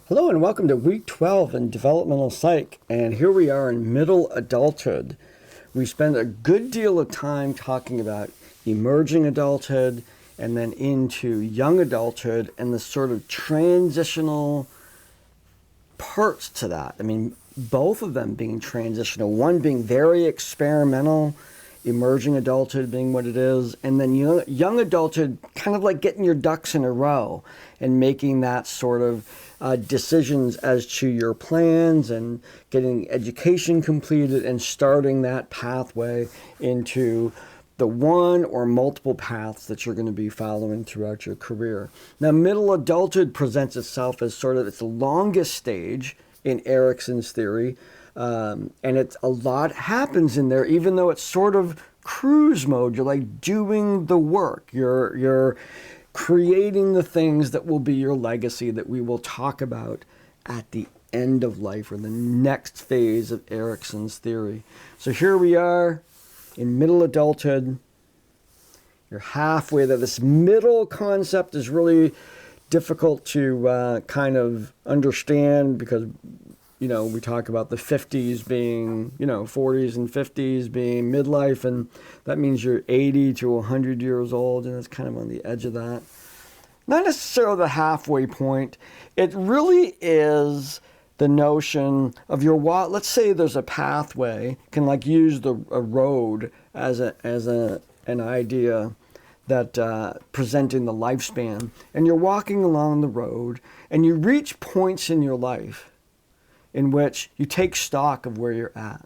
Hello and welcome to week 12 in Developmental Psych, and here we are in middle adulthood. We spend a good deal of time talking about emerging adulthood and then into young adulthood and the sort of transitional parts to that. I mean, both of them being transitional, one being very experimental, emerging adulthood being what it is, and then young adulthood kind of like getting your ducks in a row and making that sort of decisions as to your plans and getting education completed and starting that pathway into the one or multiple paths that you're going to be following throughout your career. Now, middle adulthood presents itself as sort of its longest stage in Erikson's theory, and it's a lot happens in there, even though it's sort of cruise mode. You're like doing the work. You're creating the things that will be your legacy that we will talk about at the end of life or the next phase of Erikson's theory. So here we are in middle adulthood. You're halfway there. This middle concept is really difficult to kind of understand because, you know, we talk about the 50s being, 40s and 50s being midlife, and that means you're 80 to 100 years old, and it's kind of on the edge of that. Not necessarily the halfway point. It really is the notion of your let's say there's a pathway, can like use a road as an idea that presenting the lifespan, and you're walking along the road and you reach points in your life in which you take stock of where you're at.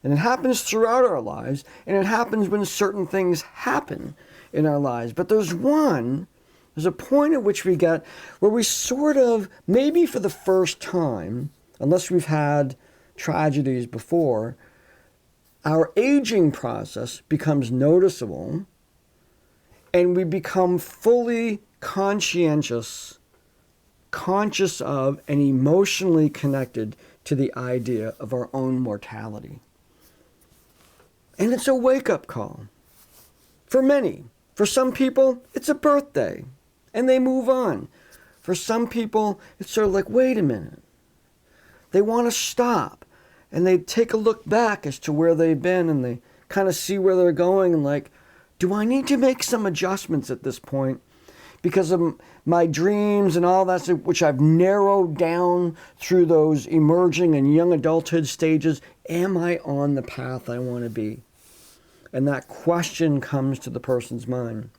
And it happens throughout our lives, and it happens when certain things happen in our lives. But there's a point at which we get where we sort of, maybe for the first time, unless we've had tragedies before, our aging process becomes noticeable, and we become fully conscious of and emotionally connected to the idea of our own mortality. And it's a wake-up call. For many. For some people, it's a birthday, and they move on. For some people, it's sort of like, wait a minute. They want to stop, and they take a look back as to where they've been, and they kind of see where they're going, and like, do I need to make some adjustments at this point? Because of my dreams and all that, which I've narrowed down through those emerging and young adulthood stages, am I on the path I want to be? And that question comes to the person's mind.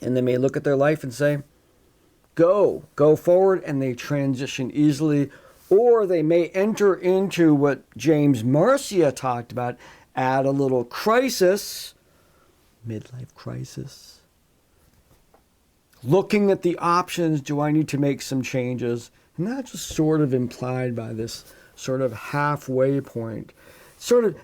And they may look at their life and say, go forward, and they transition easily. Or they may enter into what James Marcia talked about, add a little crisis, midlife crisis. Looking at the options, do I need to make some changes? And that's just sort of implied by this sort of halfway point.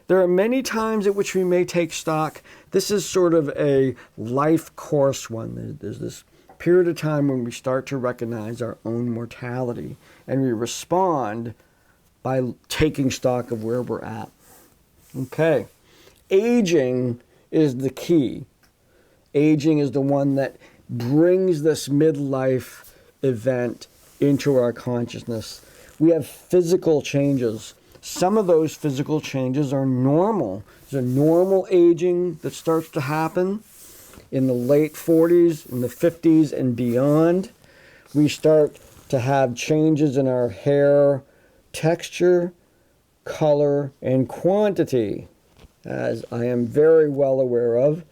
There are many times at which we may take stock. This is sort of a life course one. There's this period of time when we start to recognize our own mortality, and we respond by taking stock of where we're at. Okay. Aging is the key. Aging is the one that brings this midlife event into our consciousness. We have physical changes. Some of those physical changes are normal. There's a normal aging that starts to happen in the late 40s, in the 50s, and beyond. We start to have changes in our hair texture, color, and quantity, as I am very well aware of.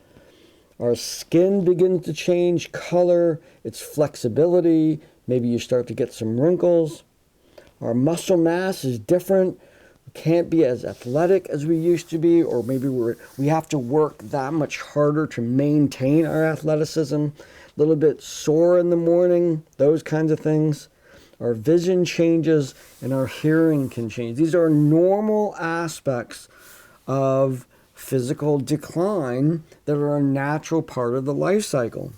Our skin begins to change color, its flexibility. Maybe you start to get some wrinkles. Our muscle mass is different. We can't be as athletic as we used to be, or maybe we have to work that much harder to maintain our athleticism. A little bit sore in the morning, those kinds of things. Our vision changes and our hearing can change. These are normal aspects of physical decline that are a natural part of the life cycle.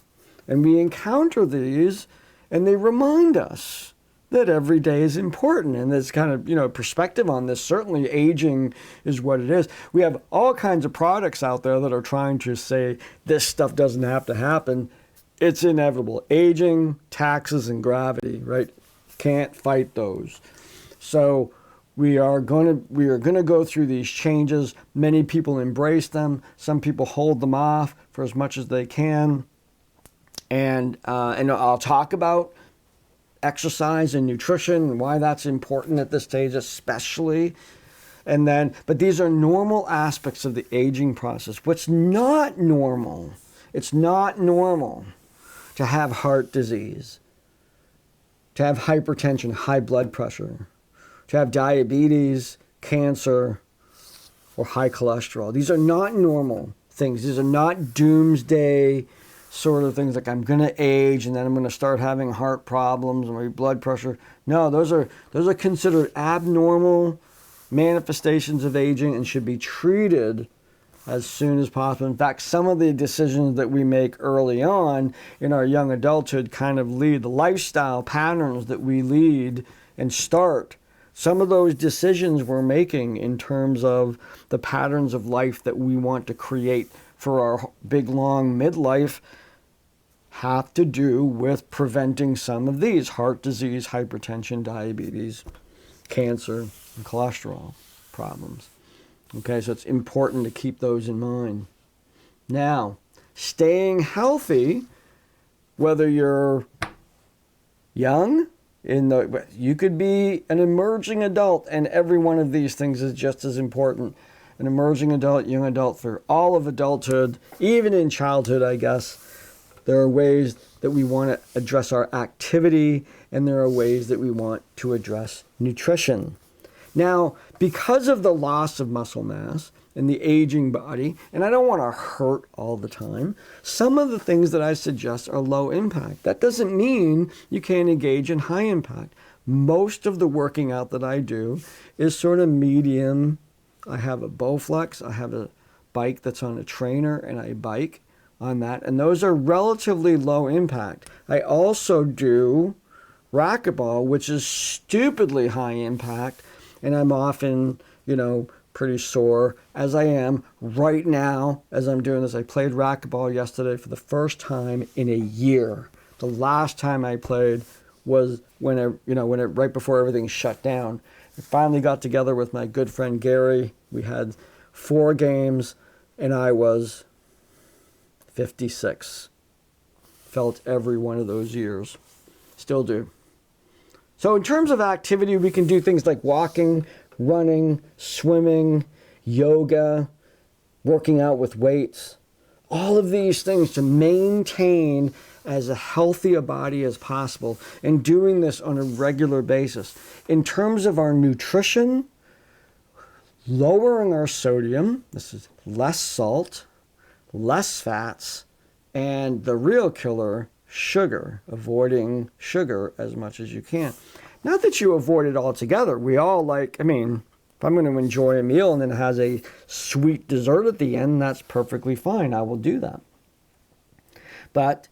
And we encounter these, and they remind us that every day is important. And there's kind of, perspective on this. Certainly aging is what it is. We have all kinds of products out there that are trying to say this stuff doesn't have to happen. It's inevitable. Aging, taxes, and gravity, right? Can't fight those. So we are going to go through these changes. Many people embrace them. Some people hold them off for as much as they can. And I'll talk about exercise and nutrition and why that's important at this stage, especially. But these are normal aspects of the aging process. What's not normal, it's not normal to have heart disease, to have hypertension, high blood pressure, to have diabetes, cancer, or high cholesterol. These are not normal things. These are not doomsday sort of things like I'm going to age and then I'm going to start having heart problems and my blood pressure. No, those are considered abnormal manifestations of aging and should be treated as soon as possible. In fact, some of the decisions that we make early on in our young adulthood kind of lead the lifestyle patterns that we lead and start. Some of those decisions we're making in terms of the patterns of life that we want to create for our big, long midlife have to do with preventing some of these: heart disease, hypertension, diabetes, cancer, and cholesterol problems. Okay, so it's important to keep those in mind. Now, staying healthy, whether you're young, you could be an emerging adult, and every one of these things is just as important. An emerging adult, young adult, for all of adulthood, even in childhood, I guess. There are ways that we want to address our activity, and there are ways that we want to address nutrition. Now, because of the loss of muscle mass and the aging body, and I don't want to hurt all the time, some of the things that I suggest are low impact. That doesn't mean you can't engage in high impact. Most of the working out that I do is sort of medium. I have a Bowflex, I have a bike that's on a trainer, and I bike on that, and those are relatively low impact. I also do racquetball, which is stupidly high impact, and I'm often, pretty sore, as I am right now as I'm doing this. I played racquetball yesterday for the first time in a year. The last time I played was right before everything shut down. I finally got together with my good friend Gary. We had 4 games, and I was 56. Felt every one of those years. Still do. So in terms of activity, we can do things like walking, running, swimming, yoga, working out with weights. All of these things to maintain as a healthy a body as possible, and doing this on a regular basis. In terms of our nutrition, lowering our sodium, this is less salt, less fats, and the real killer, sugar, avoiding sugar as much as you can. Not that you avoid it altogether. We all if I'm going to enjoy a meal and then it has a sweet dessert at the end, that's perfectly fine. I will do that. But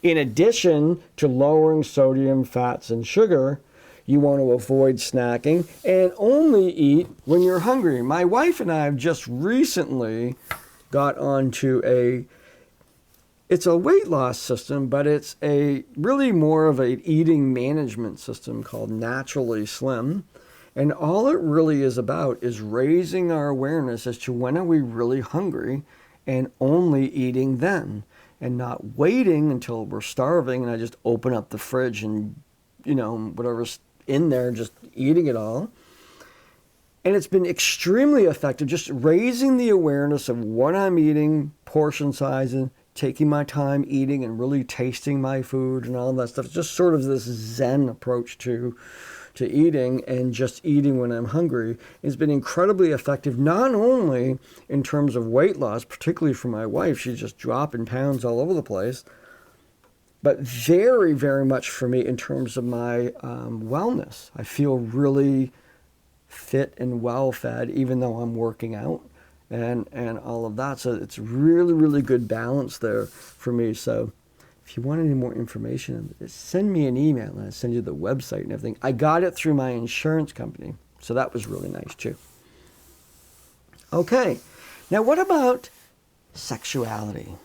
in addition to lowering sodium, fats, and sugar, you want to avoid snacking and only eat when you're hungry. My wife and I have just recently got onto it's a weight loss system, but it's really more of an eating management system called Naturally Slim. And all it really is about is raising our awareness as to when are we really hungry and only eating then, and not waiting until we're starving and I just open up the fridge and, whatever's in there, just eating it all. And it's been extremely effective, just raising the awareness of what I'm eating, portion sizing, taking my time eating and really tasting my food and all that stuff. Just sort of this Zen approach to eating, and just eating when I'm hungry. It's been incredibly effective, not only in terms of weight loss, particularly for my wife, she's just dropping pounds all over the place, but very, very much for me in terms of my wellness. I feel really fit and well fed, even though I'm working out and all of that. So it's really, really good balance there for me. So if you want any more information, send me an email and I'll send you the website and everything. I got it through my insurance company, so that was really nice too. Okay, now what about sexuality?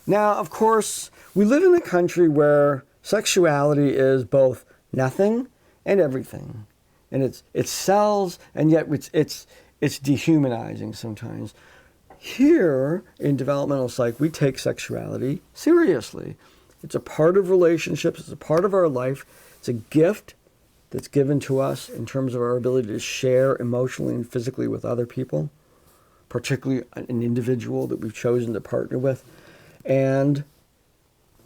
Now, of course, we live in a country where sexuality is both nothing and everything. And it's cells, and yet it's dehumanizing sometimes. Here in developmental psych, we take sexuality seriously. It's a part of relationships. It's a part of our life. It's a gift that's given to us in terms of our ability to share emotionally and physically with other people, particularly an individual that we've chosen to partner with. And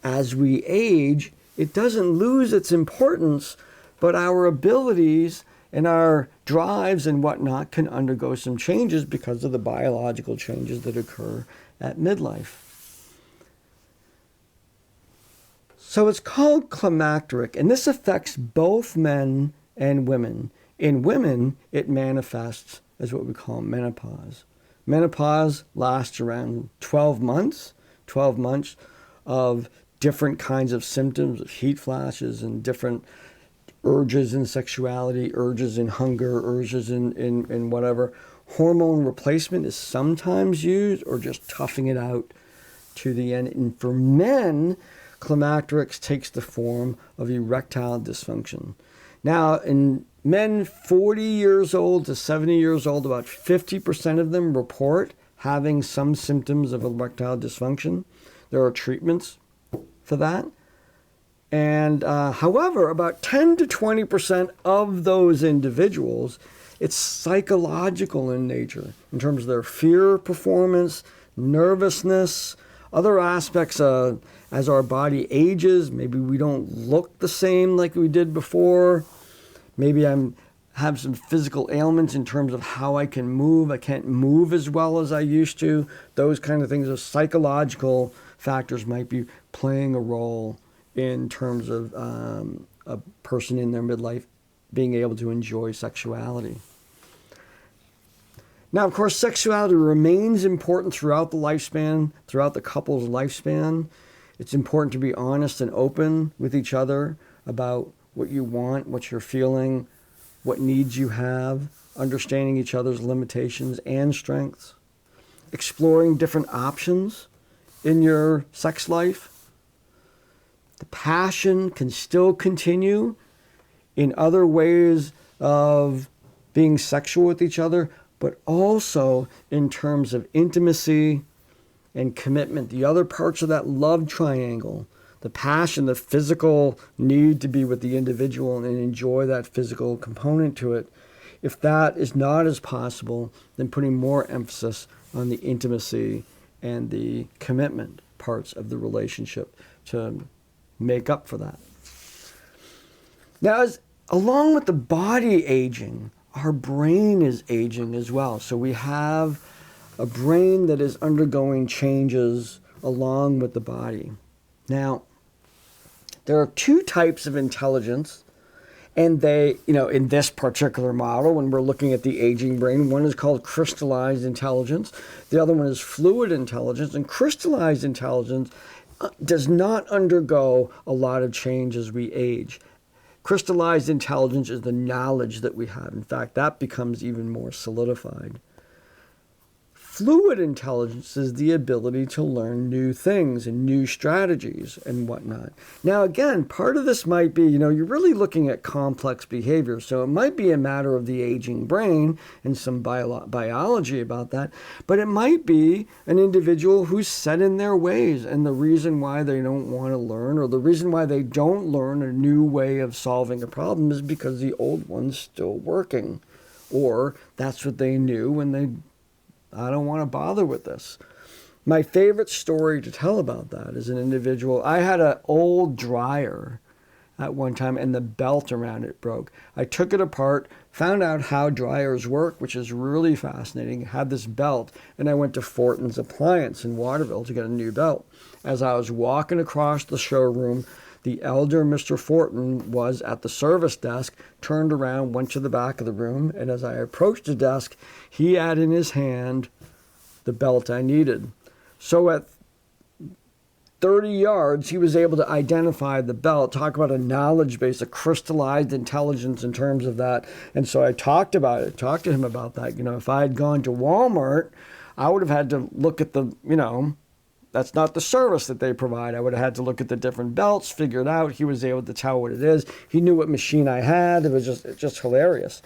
as we age, it doesn't lose its importance, but our abilities and our drives and whatnot can undergo some changes because of the biological changes that occur at midlife. So it's called climacteric, and this affects both men and women. In women, it manifests as what we call menopause. Menopause lasts around 12 months of different kinds of symptoms, of heat flashes and different urges in sexuality, urges in hunger, urges in whatever. Hormone replacement is sometimes used, or just toughing it out to the end. And for men, climacteric takes the form of erectile dysfunction. Now, in men 40 years old to 70 years old, about 50% of them report having some symptoms of erectile dysfunction. There are treatments for that. And however, about 10 to 20% of those individuals, it's psychological in nature, in terms of their fear performance, nervousness, other aspects as our body ages. Maybe we don't look the same like we did before. Maybe have some physical ailments in terms of how I can move. I can't move as well as I used to. Those kind of things. Those psychological factors might be playing a role in terms of a person in their midlife being able to enjoy sexuality. Now, of course, sexuality remains important throughout the lifespan, throughout the couple's lifespan. It's important to be honest and open with each other about what you want, what you're feeling, what needs you have, understanding each other's limitations and strengths, exploring different options in your sex life. The passion can still continue in other ways of being sexual with each other, but also in terms of intimacy and commitment. The other parts of that love triangle, the passion, the physical need to be with the individual and enjoy that physical component to it. If that is not as possible, then putting more emphasis on the intimacy and the commitment parts of the relationship to make up for that. Now, along with the body aging, our brain is aging as well. So we have a brain that is undergoing changes along with the body. Now, there are two types of intelligence, and they, in this particular model, when we're looking at the aging brain, one is called crystallized intelligence. The other one is fluid intelligence. And crystallized intelligence does not undergo a lot of change as we age. Crystallized intelligence is the knowledge that we have. In fact, that becomes even more solidified. Fluid intelligence is the ability to learn new things and new strategies and whatnot. Now, again, part of this might be, you're really looking at complex behavior. So it might be a matter of the aging brain and some biology about that. But it might be an individual who's set in their ways, and the reason why they don't want to learn, or the reason why they don't learn a new way of solving a problem, is because the old one's still working. Or that's what they knew when I don't want to bother with this. My favorite story to tell about that is an individual. I had an old dryer at one time, and the belt around it broke. I took it apart, found out how dryers work, which is really fascinating, had this belt, and I went to Fortin's Appliance in Waterville to get a new belt. As I was walking across the showroom, the elder Mr. Fortin was at the service desk, turned around, went to the back of the room, and as I approached the desk, he had in his hand the belt I needed. So at 30 yards, he was able to identify the belt, talk about a knowledge base, a crystallized intelligence in terms of that. And so I talked to him about that. If I had gone to Walmart, I would have had to look at the, that's not the service that they provide. I would have had to look at the different belts, figure it out. He was able to tell what it is. He knew what machine I had. It was just hilarious.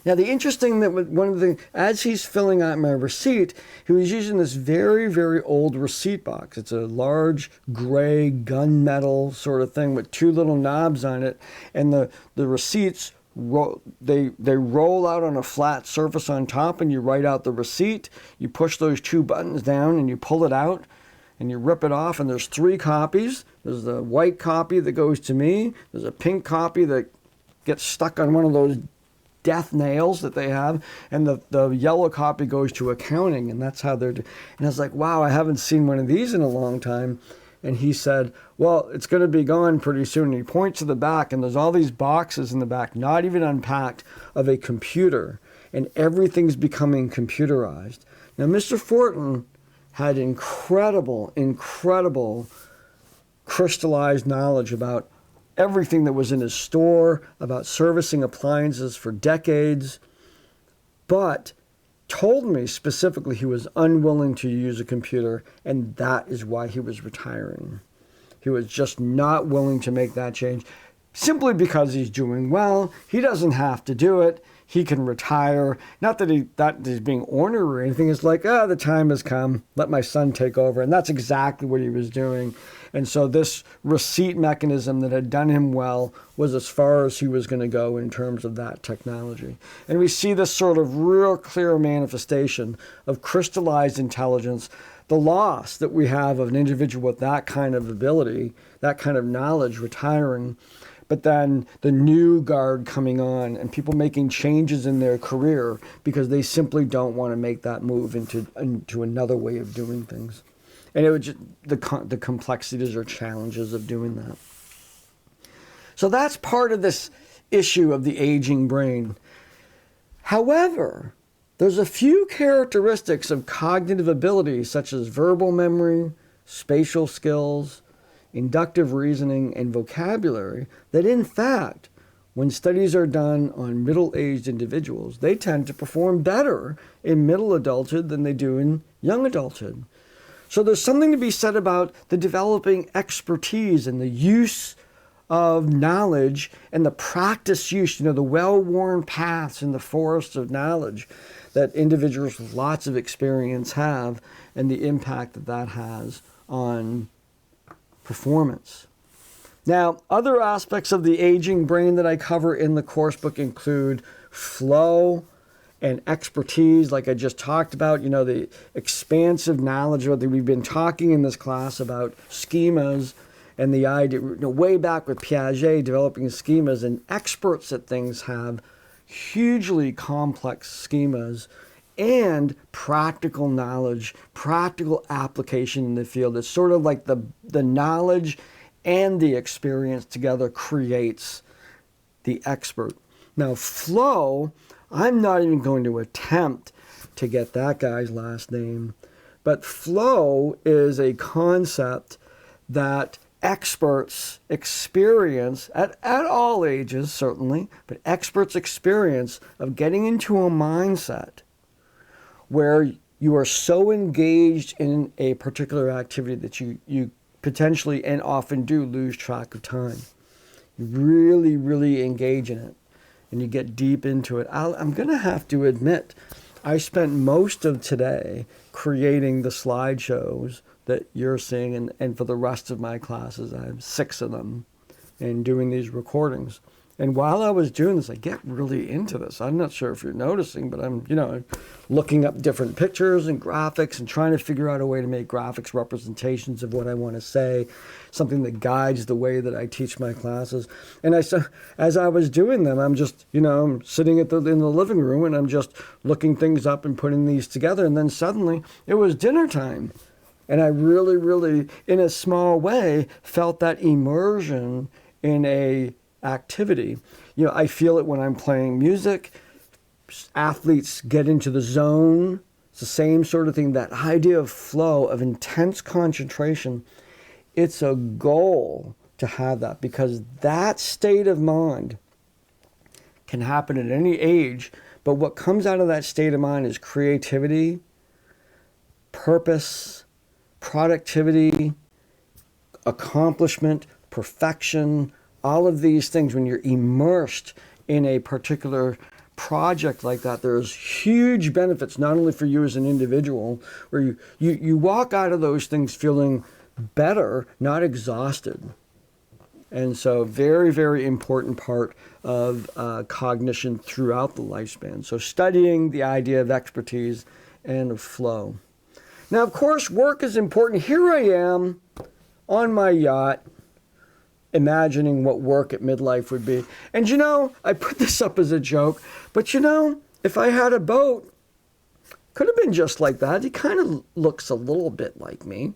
Now, the interesting that one of the, as he's filling out my receipt, he was using this very, very old receipt box. It's a large gray gunmetal sort of thing with two little knobs on it, and the receipts they roll out on a flat surface on top, and you write out the receipt. You push those two buttons down, and you pull it out, and you rip it off. And there's 3 copies. There's the white copy that goes to me. There's a pink copy that gets stuck on one of those death nails that they have, and the yellow copy goes to accounting, and that's how they're and I was like, wow, I haven't seen one of these in a long time. And he said, well, it's going to be gone pretty soon. And he points to the back, and there's all these boxes in the back, not even unpacked, of a computer, and everything's becoming computerized. Now, Mr. Fortin had incredible crystallized knowledge about everything that was in his store, about servicing appliances for decades, but told me specifically he was unwilling to use a computer, and that is why he was retiring. He was just not willing to make that change, simply because he's doing well. He doesn't have to do it. He can retire. Not that he's being ornery or anything. It's like, the time has come. Let my son take over. And that's exactly what he was doing. And so this receipt mechanism that had done him well was as far as he was going to go in terms of that technology. And we see this sort of real clear manifestation of crystallized intelligence, the loss that we have of an individual with that kind of ability, that kind of knowledge retiring, but then the new guard coming on and people making changes in their career because they simply don't want to make that move into another way of doing things. And it would just, the complexities or challenges of doing that. So that's part of this issue of the aging brain. However, there's a few characteristics of cognitive ability, such as verbal memory, spatial skills, inductive reasoning, and vocabulary, that in fact, when studies are done on middle-aged individuals, they tend to perform better in middle adulthood than they do in young adulthood. So there's something to be said about the developing expertise and the use of knowledge and the practice use, the well-worn paths in the forest of knowledge that individuals with lots of experience have, and the impact that that has on performance. Now, other aspects of the aging brain that I cover in the course book include flow and expertise, like I just talked about, the expansive knowledge that we've been talking in this class about schemas and the idea, way back with Piaget developing schemas, and experts at things have hugely complex schemas and practical knowledge, practical application in the field. It's sort of like the knowledge and the experience together creates the expert. Now, flow, I'm not even going to attempt to get that guy's last name, but flow is a concept that experts experience at all ages, certainly, but experts experience of getting into a mindset where you are so engaged in a particular activity that you potentially and often do lose track of time. You really, really engage in it, and you get deep into it. I'm going to have to admit, I spent most of today creating the slideshows that you're seeing, and for the rest of my classes, I have 6 of them, and doing these recordings. And while I was doing this, I get really into this. I'm not sure if you're noticing, but I'm, looking up different pictures and graphics and trying to figure out a way to make graphics representations of what I want to say, something that guides the way that I teach my classes. And as I was doing them, I'm just, I'm sitting in the living room, and I'm just looking things up and putting these together. And then suddenly it was dinner time. And I really, really, in a small way, felt that immersion in a activity. I feel it when I'm playing music. Athletes get into the zone. It's the same sort of thing, that idea of flow, of intense concentration. It's a goal to have that, because that state of mind can happen at any age, but what comes out of that state of mind is creativity, purpose, productivity, accomplishment, perfection, all of these things, when you're immersed in a particular project like that, there's huge benefits, not only for you as an individual, where you walk out of those things feeling better, not exhausted. And so very, very important part of cognition throughout the lifespan. So studying the idea of expertise and of flow. Now, of course, work is important. Here I am on my yacht, imagining what work at midlife would be. And you know, I put this up as a joke, but you know, if I had a boat, could have been just like that. He kind of looks a little bit like me.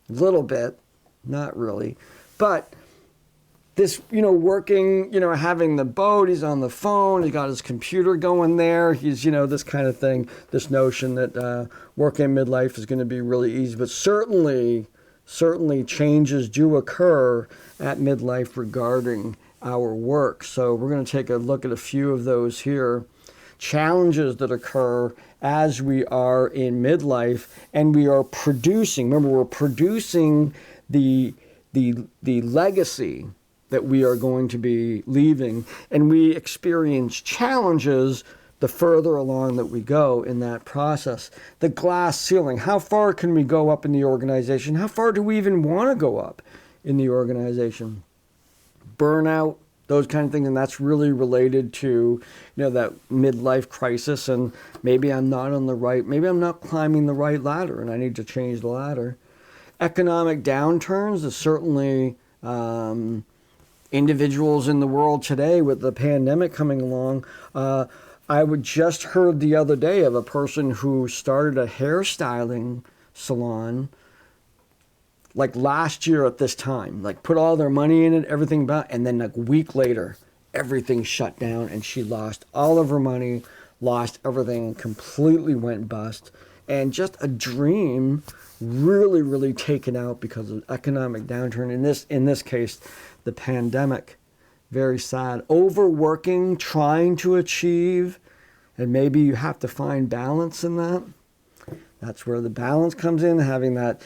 A little bit, not really. But this, you know, working, you know, having the boat, he's on the phone, he got his computer going there, he's, you know, this kind of thing, this notion that working in midlife is going to be really easy. But certainly changes do occur at midlife regarding our work. So we're going to take a look at a few of those here. Challenges that occur as we are in midlife and we are producing. Remember, we're producing the legacy that we are going to be leaving, and we experience challenges the further along that we go in that process. The glass ceiling, how far can we go up in the organization? How far do we even want to go up in the organization? Burnout, those kind of things, and that's really related to, you know, that midlife crisis, and maybe I'm not climbing the right ladder and I need to change the ladder. Economic downturns is certainly individuals in the world today with the pandemic coming along. I just heard the other day of a person who started a hairstyling salon like last year at this time, like put all their money in it, everything about, and then like a week later, everything shut down and she lost all of her money, lost everything, completely went bust. And just a dream really, really taken out because of economic downturn. In this case, the pandemic. Very sad. Overworking, trying to achieve, and maybe you have to find balance in that. That's where the balance comes in, having that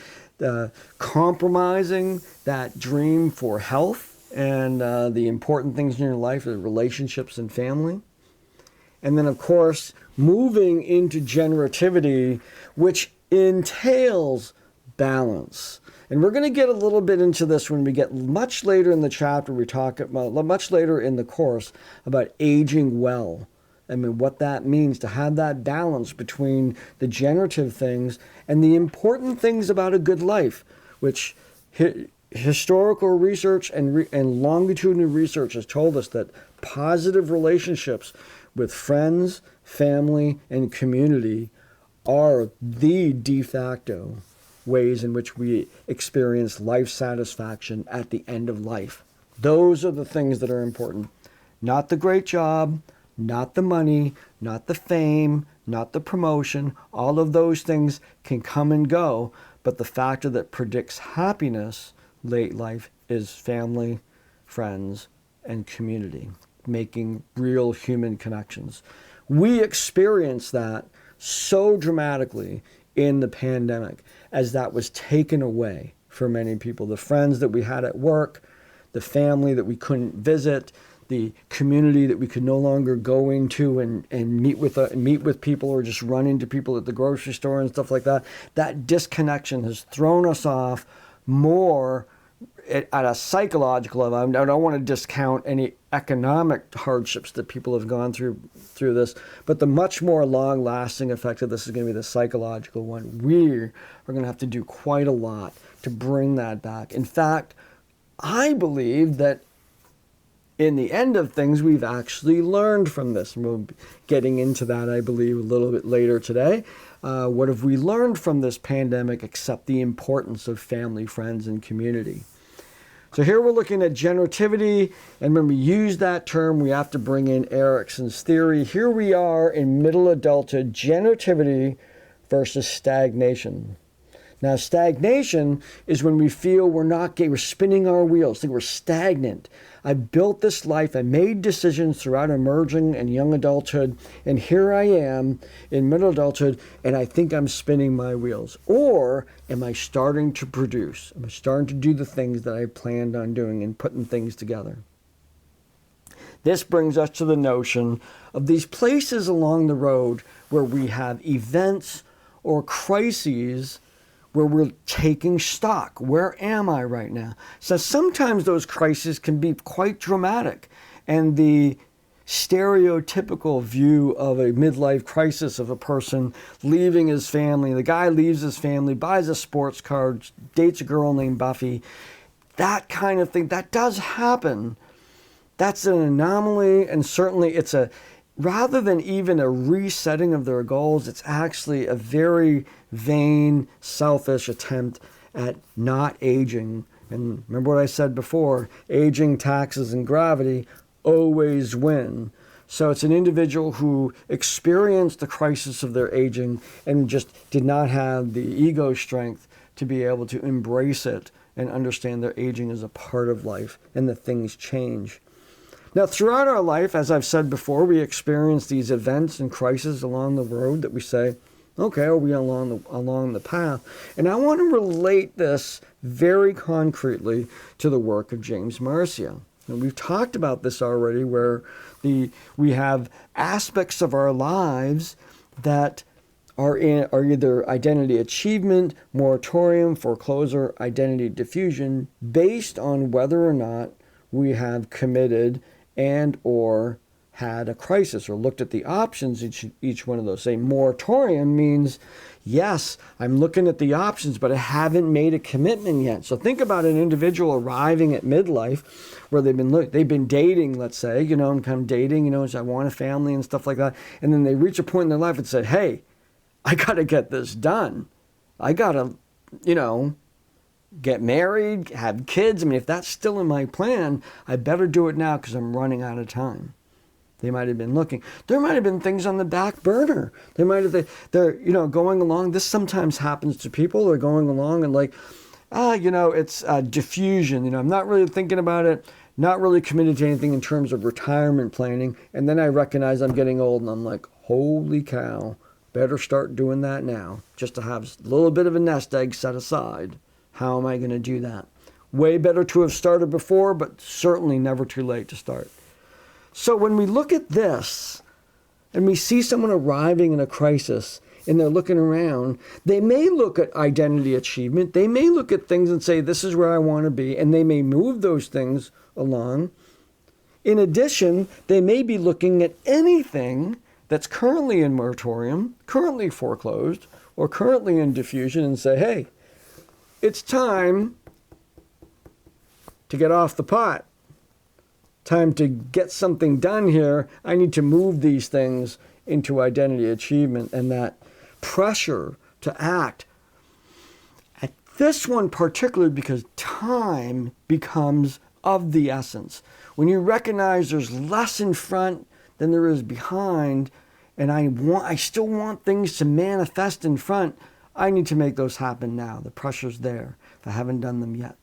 compromising that dream for health and the important things in your life, the relationships and family. And then, of course, moving into generativity, which entails balance. And we're going to get a little bit into this when we get much later in the chapter. We talk about much later in the course about aging well. I mean, what that means to have that balance between the generative things and the important things about a good life, which historical research and longitudinal research has told us that positive relationships with friends, family, and community are the de facto ways in which we experience life satisfaction at the end of life. Those are the things that are important. Not the great job, not the money, not the fame, not the promotion. All of those things can come and go, but the factor that predicts happiness late life is family, friends, and community, making real human connections. We experience that so dramatically in the pandemic as that was taken away for many people. The friends that we had at work, the family that we couldn't visit, the community that we could no longer go into and meet with people or just run into people at the grocery store and stuff like that. That disconnection has thrown us off more at a psychological level. I don't want to discount any economic hardships that people have gone through this, but the much more long-lasting effect of this is going to be the psychological one. We are going to have to do quite a lot to bring that back. In fact, I believe that in the end of things, we've actually learned from this. And we'll be getting into that, I believe, a little bit later today. What have we learned from this pandemic except the importance of family, friends, and community? So here we're looking at generativity, and when we use that term, we have to bring in Erikson's theory. Here we are in middle adulthood, generativity versus stagnation. Now, stagnation is when we feel we're spinning our wheels, think we're stagnant. I built this life, I made decisions throughout emerging and young adulthood, and here I am in middle adulthood, and I think I'm spinning my wheels. Or am I starting to produce? Am I starting to do the things that I planned on doing and putting things together? This brings us to the notion of these places along the road where we have events or crises where we're taking stock. Where am I right now? So sometimes those crises can be quite dramatic. And the stereotypical view of a midlife crisis of a person leaving his family, the guy leaves his family, buys a sports car, dates a girl named Buffy, that kind of thing, that does happen. That's an anomaly, and certainly it's rather than even a resetting of their goals, it's actually a very vain, selfish attempt at not aging. And remember what I said before, aging, taxes, and gravity always win. So it's an individual who experienced the crisis of their aging and just did not have the ego strength to be able to embrace it and understand their aging is a part of life and that things change. Now, throughout our life, as I've said before, we experience these events and crises along the road that we say, okay, are we along the path? And I want to relate this very concretely to the work of James Marcia. And we've talked about this already, where we have aspects of our lives that are either identity achievement, moratorium, foreclosure, identity diffusion, based on whether or not we have committed and or had a crisis or looked at the options each one of those. Say moratorium means, yes, I'm looking at the options, but I haven't made a commitment yet. So think about an individual arriving at midlife where they've been dating, let's say, and kind of dating, so I want a family and stuff like that. And then they reach a point in their life and say, hey, I got to get this done. I got to, get married, have kids. I mean, if that's still in my plan, I better do it now because I'm running out of time. They might have been looking. There might have been things on the back burner. They're going along. This sometimes happens to people. They're going along and it's diffusion. I'm not really thinking about it, not really committed to anything in terms of retirement planning. And then I recognize I'm getting old and I'm like, holy cow, better start doing that now just to have a little bit of a nest egg set aside. How am I going to do that? Way better to have started before, but certainly never too late to start. So when we look at this and we see someone arriving in a crisis and they're looking around, they may look at identity achievement. They may look at things and say, this is where I want to be, and they may move those things along. In addition, they may be looking at anything that's currently in moratorium, currently foreclosed, or currently in diffusion and say, hey, it's time to get off the pot. Time to get something done here. I need to move these things into identity achievement, and that pressure to act. At this one particularly, because time becomes of the essence. When you recognize there's less in front than there is behind, and I still want things to manifest in front, I need to make those happen now. The pressure's there if I haven't done them yet.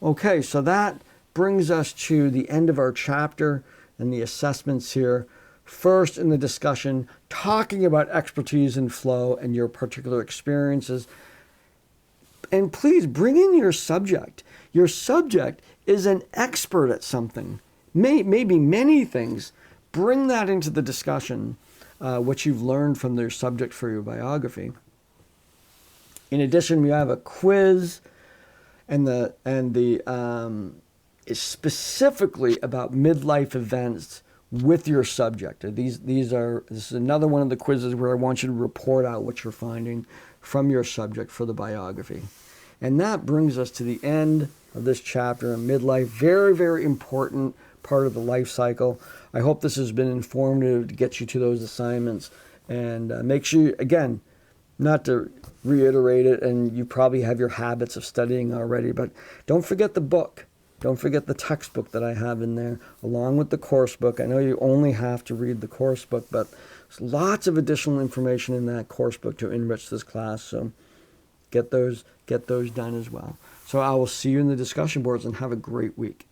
Okay, so that brings us to the end of our chapter and the assessments here. First in the discussion, talking about expertise and flow and your particular experiences. And please bring in your subject. Your subject is an expert at something, maybe many things. Bring that into the discussion. What you've learned from their subject for your biography. In addition, we have a quiz, and is specifically about midlife events with your subject. This is another one of the quizzes where I want you to report out what you're finding from your subject for the biography. And that brings us to the end of this chapter on midlife. Very, very important part of the life cycle. I hope this has been informative to get you to those assignments. And make sure, again, not to reiterate it, and you probably have your habits of studying already, but don't forget the book. Don't forget the textbook that I have in there, along with the course book. I know you only have to read the course book, but there's lots of additional information in that course book to enrich this class. So get those done as well. So I will see you in the discussion boards, and have a great week.